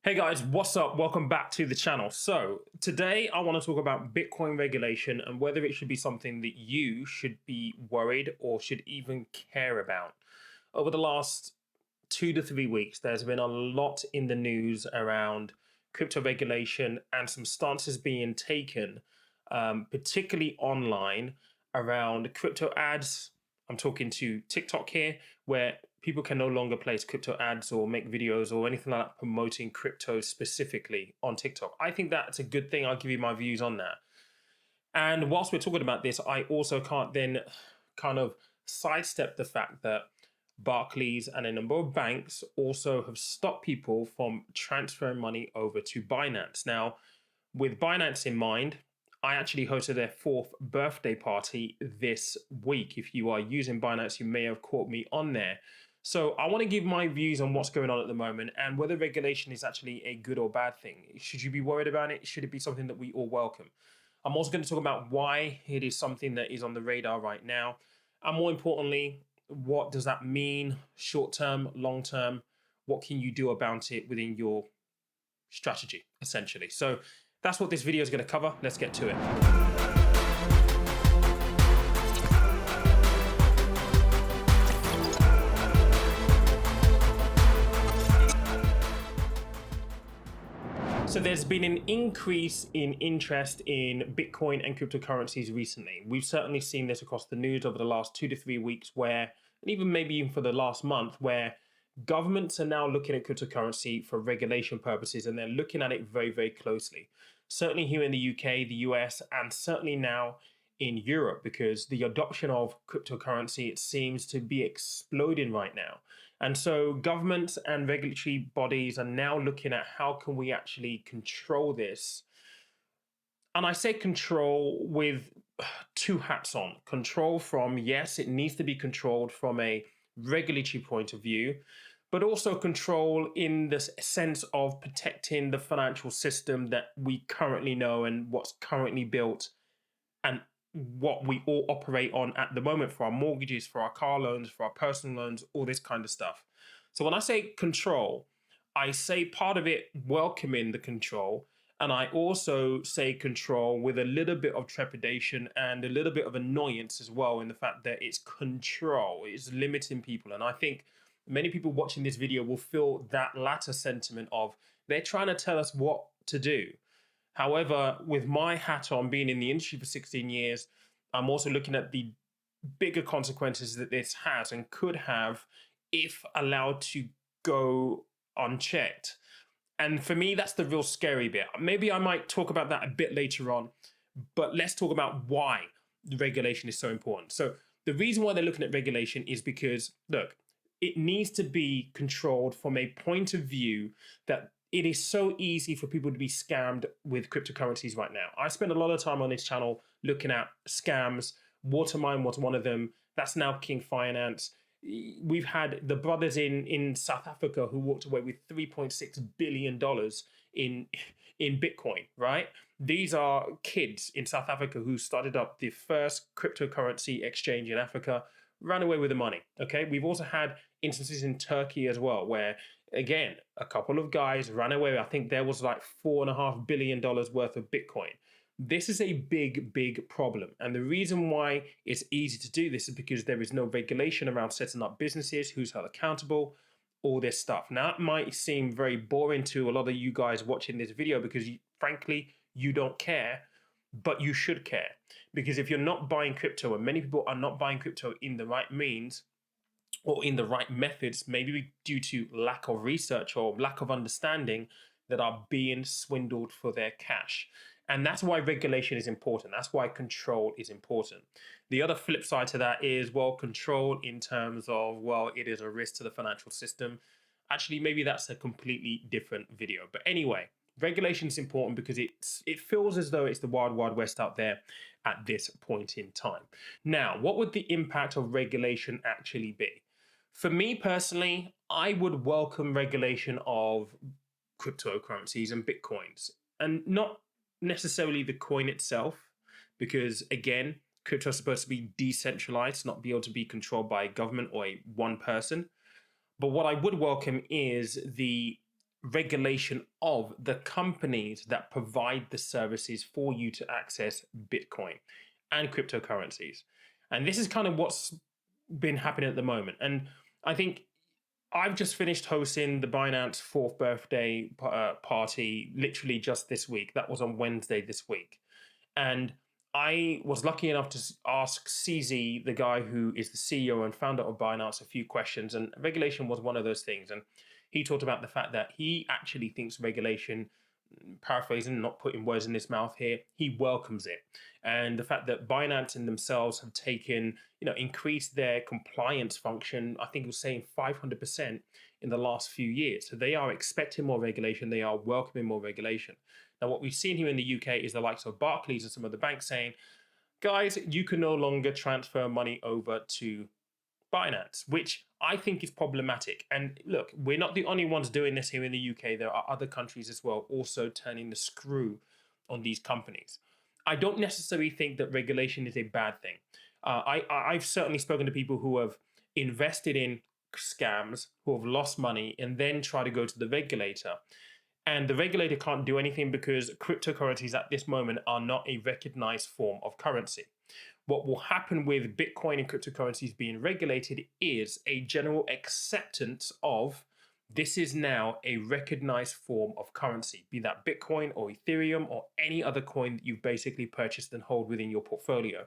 Hey guys, what's up? Welcome back to the channel. So, today I want to talk about Bitcoin regulation and whether it should be something that you should be worried or should even care about. Over the last 2 to 3 weeks, there's been a lot in the news around crypto regulation and some stances being taken, particularly online, around crypto ads. I'm talking to TikTok here, where people can no longer place crypto ads or make videos or anything like that promoting crypto specifically on TikTok. I think that's a good thing. I'll give you my views on that. And whilst we're talking about this, I also can't then kind of sidestep the fact that Barclays and a number of banks also have stopped people from transferring money over to Binance. Now, with Binance in mind, I actually hosted their fourth birthday party this week. If you are using Binance, you may have caught me on there. So I want to give my views on what's going on at the moment and whether regulation is actually a good or bad thing. Should you be worried about it? Should it be something that we all welcome? I'm also going to talk about why it is something that is on the radar right now. And more importantly, what does that mean short term, long term? What can you do about it within your strategy, essentially? So that's what this video is going to cover. Let's get to it. So there's been an increase in interest in Bitcoin and cryptocurrencies recently. We've certainly seen this across the news over the last 2 to 3 weeks where, and even maybe even for the last month, where governments are now looking at cryptocurrency for regulation purposes and they're looking at it very, very closely. Certainly here in the UK, the US, and certainly now in Europe, because the adoption of cryptocurrency, it seems to be exploding right now. And so governments and regulatory bodies are now looking at how can we actually control this. And I say control with two hats on. Control from, yes, it needs to be controlled from a regulatory point of view, but also control in the sense of protecting the financial system that we currently know and what's currently built and what we all operate on at the moment for our mortgages, for our car loans, for our personal loans, all this kind of stuff. So when I say control, I say part of it welcoming the control. And I also say control with a little bit of trepidation and a little bit of annoyance as well, in the fact that it's control, it's limiting people. And I think many people watching this video will feel that latter sentiment of they're trying to tell us what to do. However, with my hat on, being in the industry for 16 years, I'm also looking at the bigger consequences that this has and could have if allowed to go unchecked. And for me, that's the real scary bit. Maybe I might talk about that a bit later on, but let's talk about why the regulation is so important. So the reason why they're looking at regulation is because, look, it needs to be controlled from a point of view that it is so easy for people to be scammed with cryptocurrencies right now. I spend a lot of time on this channel looking at scams. Watermine was one of them. That's now King Finance. We've had the brothers in South Africa who walked away with $3.6 billion in Bitcoin, right? These are kids in South Africa who started up the first cryptocurrency exchange in Africa, ran away with the money, okay? We've also had instances in Turkey as well, where, again, a couple of guys ran away. I think there was like $4.5 billion worth of Bitcoin. This is a big, big problem. And the reason why it's easy to do this is because there is no regulation around setting up businesses, who's held accountable, all this stuff. Now, it might seem very boring to a lot of you guys watching this video because, frankly, you don't care, but you should care. Because if you're not buying crypto, and many people are not buying crypto in the right means, or in the right methods, maybe due to lack of research or lack of understanding, that are being swindled for their cash. And that's why regulation is important. That's why control is important. The other flip side to that is, well, control in terms of, well, it is a risk to the financial system. Actually, maybe that's a completely different video. But anyway, regulation is important because it feels as though it's the wild, wild west out there at this point in time. Now, what would the impact of regulation actually be? For me personally, I would welcome regulation of cryptocurrencies and Bitcoins, and not necessarily the coin itself, because again, crypto is supposed to be decentralized, not be able to be controlled by a government or one person. But what I would welcome is the regulation of the companies that provide the services for you to access Bitcoin and cryptocurrencies. And this is kind of what's been happening at the moment. And I think I've just finished hosting the Binance fourth birthday party literally just this week. That was on Wednesday this week. And I was lucky enough to ask CZ, the guy who is the CEO and founder of Binance, a few questions. And regulation was one of those things. And he talked about the fact that he actually thinks regulation, paraphrasing, not putting words in his mouth here, he welcomes it. And the fact that Binance in themselves have taken, increased their compliance function, I think it was saying 500% in the last few years. So they are expecting more regulation, they are welcoming more regulation. Now, what we've seen here in the UK is the likes of Barclays and some of the banks saying, guys, you can no longer transfer money over to Binance, which I think is problematic. And look, we're not the only ones doing this here in the UK. There are other countries as well also turning the screw on these companies. I don't necessarily think that regulation is a bad thing. I've certainly spoken to people who have invested in scams, who have lost money, and then try to go to the regulator. And the regulator can't do anything because cryptocurrencies at this moment are not a recognized form of currency. What will happen with Bitcoin and cryptocurrencies being regulated is a general acceptance of this is now a recognized form of currency, be that Bitcoin or Ethereum or any other coin that you've basically purchased and hold within your portfolio.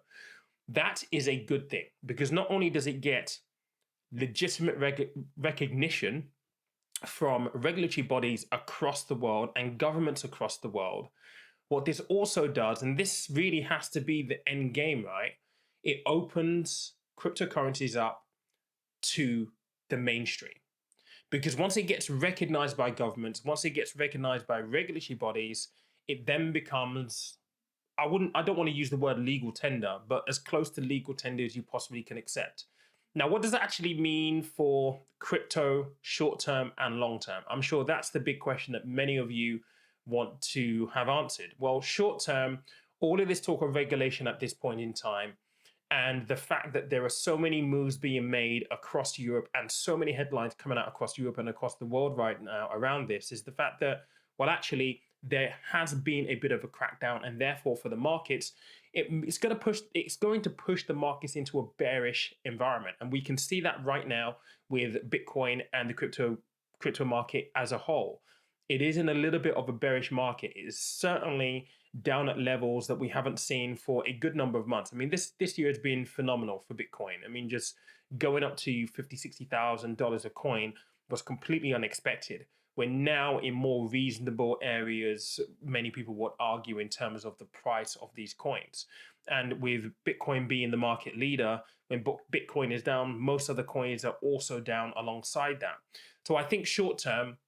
That is a good thing because not only does it get legitimate recognition from regulatory bodies across the world and governments across the world, what this also does, and this really has to be the end game, right? It opens cryptocurrencies up to the mainstream. Because once it gets recognized by governments, once it gets recognized by regulatory bodies, it then becomes, I don't want to use the word legal tender, but as close to legal tender as you possibly can accept. Now, what does that actually mean for crypto short term and long term? I'm sure that's the big question that many of you want to have answered. Well, short term, all of this talk of regulation at this point in time, and the fact that there are so many moves being made across Europe and so many headlines coming out across Europe and across the world right now around this, is the fact that, well, actually, there has been a bit of a crackdown, and therefore for the markets, it's going to push the markets into a bearish environment, and we can see that right now with Bitcoin and the crypto market as a whole. It is in a little bit of a bearish market. It is certainly down at levels that we haven't seen for a good number of months. I mean, this year has been phenomenal for Bitcoin. I mean, just going up to $50,000-$60,000 a coin was completely unexpected. We're now in more reasonable areas, many people would argue, in terms of the price of these coins. And with Bitcoin being the market leader, when Bitcoin is down, most other coins are also down alongside that. So I think short term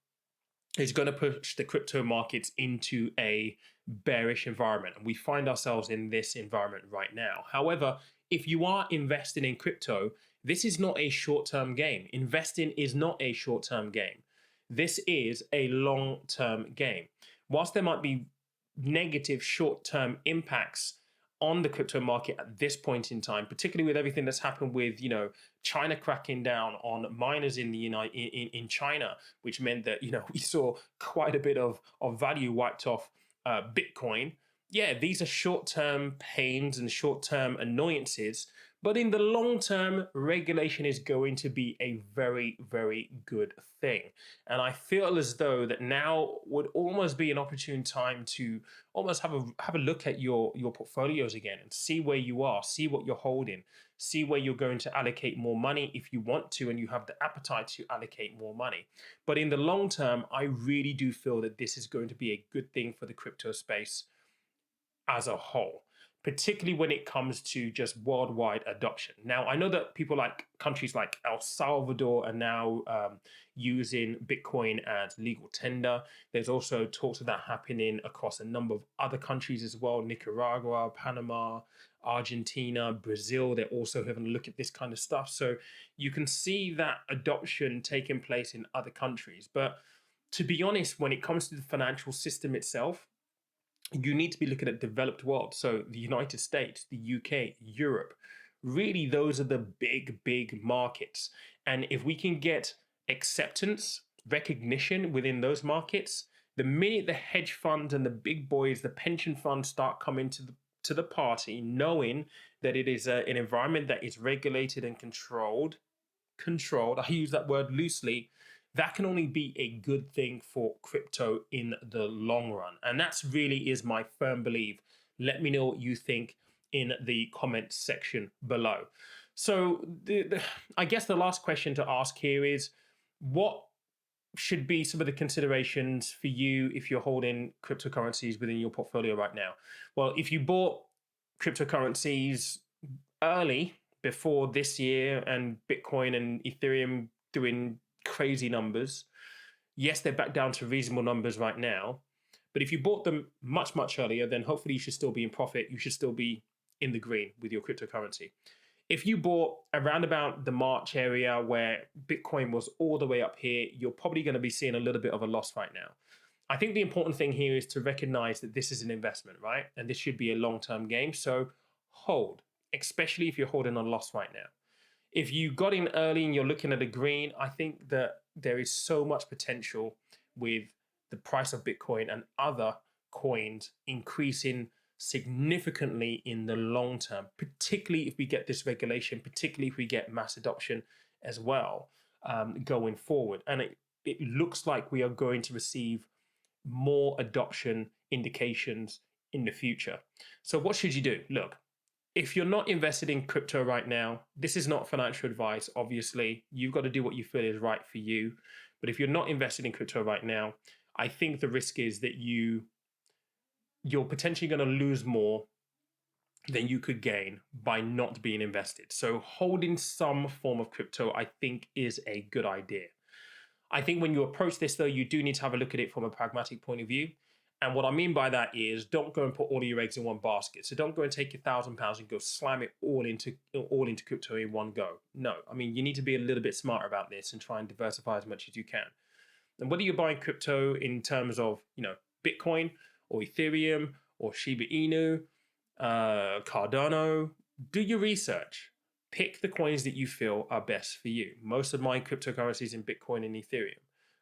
is going to push the crypto markets into a bearish environment. And we find ourselves in this environment right now. However, if you are investing in crypto, this is not a short-term game. Investing is not a short-term game. This is a long-term game. Whilst there might be negative short-term impacts on the crypto market at this point in time, particularly with everything that's happened with, China cracking down on miners in the in China, which meant that we saw quite a bit of value wiped off Bitcoin. Yeah, these are short-term pains and short-term annoyances, but in the long term, regulation is going to be a very, very good thing. And I feel as though that now would almost be an opportune time to almost have a look at your portfolios again and see where you are, see what you're holding, see where you're going to allocate more money if you want to and you have the appetite to allocate more money. But in the long term, I really do feel that this is going to be a good thing for the crypto space as a whole, particularly when it comes to just worldwide adoption. Now, I know that countries like El Salvador are now using Bitcoin as legal tender. There's also talks of that happening across a number of other countries as well: Nicaragua, Panama, Argentina, Brazil. They're also having a look at this kind of stuff. So you can see that adoption taking place in other countries. But to be honest, when it comes to the financial system itself, you need to be looking at developed world. So the United States, the UK, Europe, really those are the big markets. And if we can get acceptance recognition within those markets, the minute the hedge funds and the big boys, the pension funds start coming to the party, knowing that it is an environment that is regulated and controlled, I use that word loosely, that can only be a good thing for crypto in the long run. And that's really is my firm belief. Let me know what you think in the comment section below. So I guess the last question to ask here is, what should be some of the considerations for you if you're holding cryptocurrencies within your portfolio right now? Well, if you bought cryptocurrencies early before this year and Bitcoin and Ethereum doing crazy numbers, yes, they're back down to reasonable numbers right now. But if you bought them much, much earlier, then hopefully you should still be in profit. You should still be in the green with your cryptocurrency. If you bought around about the March area where Bitcoin was all the way up here, you're probably going to be seeing a little bit of a loss right now. I think the important thing here is to recognize that this is an investment, right? And this should be a long-term game. So hold, especially if you're holding a loss right now. If you got in early and you're looking at a green, I think that there is so much potential with the price of Bitcoin and other coins increasing significantly in the long term, particularly if we get this regulation, particularly if we get mass adoption as well, going forward. And it looks like we are going to receive more adoption indications in the future. So what should you do? Look, if you're not invested in crypto right now, this is not financial advice. Obviously, you've got to do what you feel is right for you. But if you're not invested in crypto right now, I think the risk is that you're potentially going to lose more than you could gain by not being invested. So holding some form of crypto, I think, is a good idea. I think when you approach this, though, you do need to have a look at it from a pragmatic point of view. And what I mean by that is, don't go and put all your eggs in one basket. So don't go and take your £1,000 and go slam it all into crypto in one go. No, I mean, you need to be a little bit smarter about this and try and diversify as much as you can. And whether you're buying crypto in terms of, Bitcoin or Ethereum or Shiba Inu, Cardano, do your research. Pick the coins that you feel are best for you. Most of my cryptocurrencies in Bitcoin and Ethereum.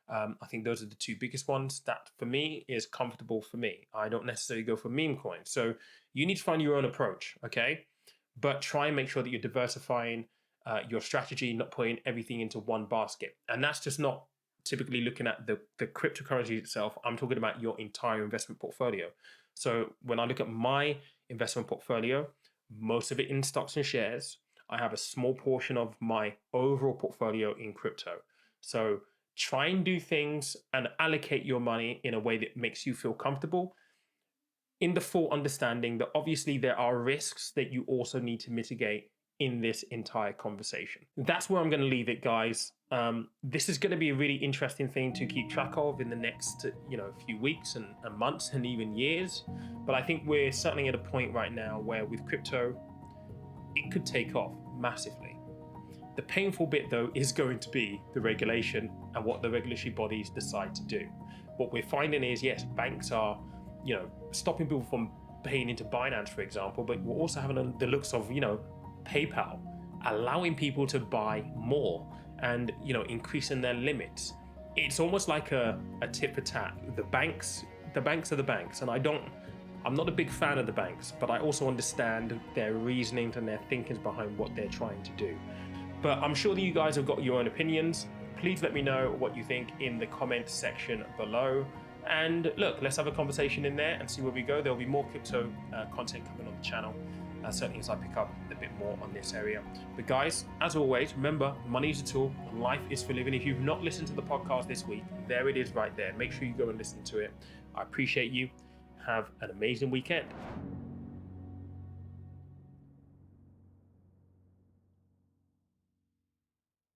I think those are the two biggest ones that for me is comfortable for me. I don't necessarily go for meme coins. So you need to find your own approach, okay? But try and make sure that you're diversifying your strategy, not putting everything into one basket. And that's just not typically looking at the cryptocurrency itself. I'm talking about your entire investment portfolio. So when I look at my investment portfolio, most of it in stocks and shares. I have a small portion of my overall portfolio in crypto. So try and do things and allocate your money in a way that makes you feel comfortable, in the full understanding that obviously there are risks that you also need to mitigate in this entire conversation. That's where I'm going to leave it, guys. This is going to be a really interesting thing to keep track of in the next, few weeks and months and even years. But I think we're certainly at a point right now where with crypto, it could take off massively. The painful bit, though, is going to be the regulation and what the regulatory bodies decide to do. What we're finding is, yes, banks are, stopping people from paying into Binance, for example, but we're also having the looks of, PayPal allowing people to buy more and, increasing their limits. It's almost like a tit for tat. The banks are the banks, and I'm not a big fan of the banks, but I also understand their reasoning and their thinkings behind what they're trying to do. But I'm sure that you guys have got your own opinions. Please let me know what you think in the comment section below. And look, let's have a conversation in there and see where we go. There'll be more crypto content coming on the channel, certainly as I pick up a bit more on this area. But guys, as always, remember, money is a tool and life is for living. If you've not listened to the podcast this week, there it is right there. Make sure you go and listen to it. I appreciate you. Have an amazing weekend.